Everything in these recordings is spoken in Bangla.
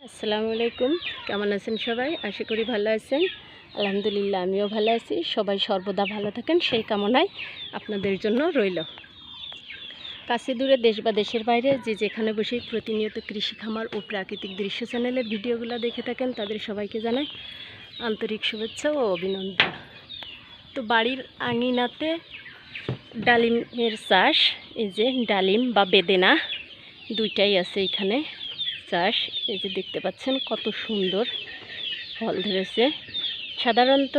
আসসালামু আলাইকুম। কেমন আছেন সবাই? আশা করি ভালো আছেন। আলহামদুলিল্লাহ আমিও ভালো আছি। সবাই সর্বদা ভালো থাকেন সেই কামনায় আপনাদের জন্য রইল। কাছে দূরে দেশ বা দেশের বাইরে যে যেখানে বসে প্রতিনিয়ত কৃষি খামার ও প্রাকৃতিক দৃশ্য চ্যানেলের ভিডিওগুলো দেখে থাকেন তাদের সবাইকে জানাই আন্তরিক শুভেচ্ছা ও অভিনন্দন। তো বাড়ির আঙিনাতে ডালিমের চাষ, এই যে ডালিম বা বেদেনা দুইটাই আছে এখানে চাষ। এই যে দেখতে পাচ্ছেন কত সুন্দর ফল ধরেছে। সাধারণত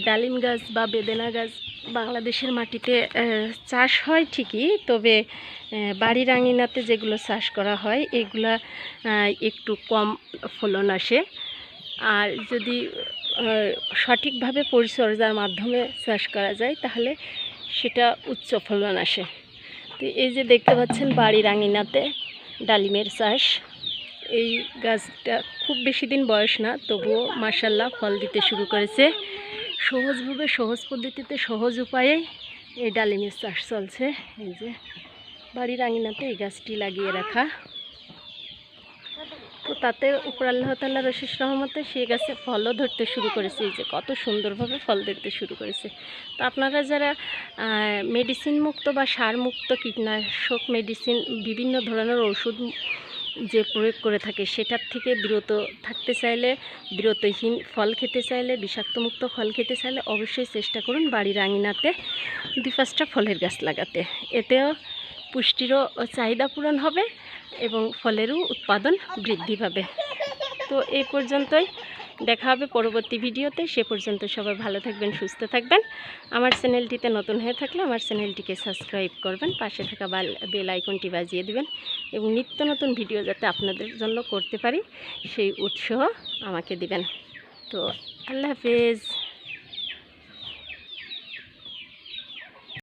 ডালিম গাছ বা বেদেনা গাছ বাংলাদেশের মাটিতে চাষ হয় ঠিকই, তবে বাড়ির আঙিনাতে যেগুলো চাষ করা হয় এগুলা একটু কম ফলন আসে। আর যদি সঠিকভাবে পরিচর্যার মাধ্যমে চাষ করা যায় তাহলে সেটা উচ্চ ফলন আসে। তো এই যে দেখতে পাচ্ছেন বাড়ির আঙিনাতে ডালিমের চাষ। এই গাছটা খুব বেশি দিন বয়স না, তবুও মাশাআল্লাহ ফল দিতে শুরু করেছে। সহজভাবে সহজ পদ্ধতিতে সহজ উপায়ে এই ডালিমের চাষ চলছে। এই যে বাড়ির আঙিনাতে এই গাছটি লাগিয়ে রাখা, তো তাতে উপর আল্লাহ তাআলার অশেষ রহমতে সেই গাছে ফলও ধরতে শুরু করেছে। এই যে কত সুন্দরভাবে ফল ধরতে শুরু করেছে। তো আপনারা যারা মেডিসিন মুক্ত বা সার মুক্ত কীটনাশক মেডিসিন বিভিন্ন ধরনের ওষুধ যে প্রয়োগ করে থাকে সেটার থেকে বিরত থাকতে চাইলে, বিরতহীন ফল খেতে চাইলে, বিষাক্তমুক্ত ফল খেতে চাইলে অবশ্যই চেষ্টা করুন বাড়ির আঙিনাতে 2-5টা ফলের গাছ লাগাতে। এতেও পুষ্টিরও চাহিদা পূরণ হবে এবং ফলেরও উৎপাদন বৃদ্ধি পাবে। তো এই পর্যন্তই, দেখা হবে পরবর্তী ভিডিওতে। সে পর্যন্ত সবাই ভালো থাকবেন, সুস্থ থাকবেন। আমার চ্যানেলটিতে নতুন হয়ে থাকলে আমার চ্যানেলটিকে সাবস্ক্রাইব করবেন, পাশে থাকা বেল আইকনটি বাজিয়ে দেবেন এবং নিত্য নতুন ভিডিও যাতে আপনাদের জন্য করতে পারি সেই উৎসাহ আমাকে দিবেন। তো আল্লাহ হাফেজ।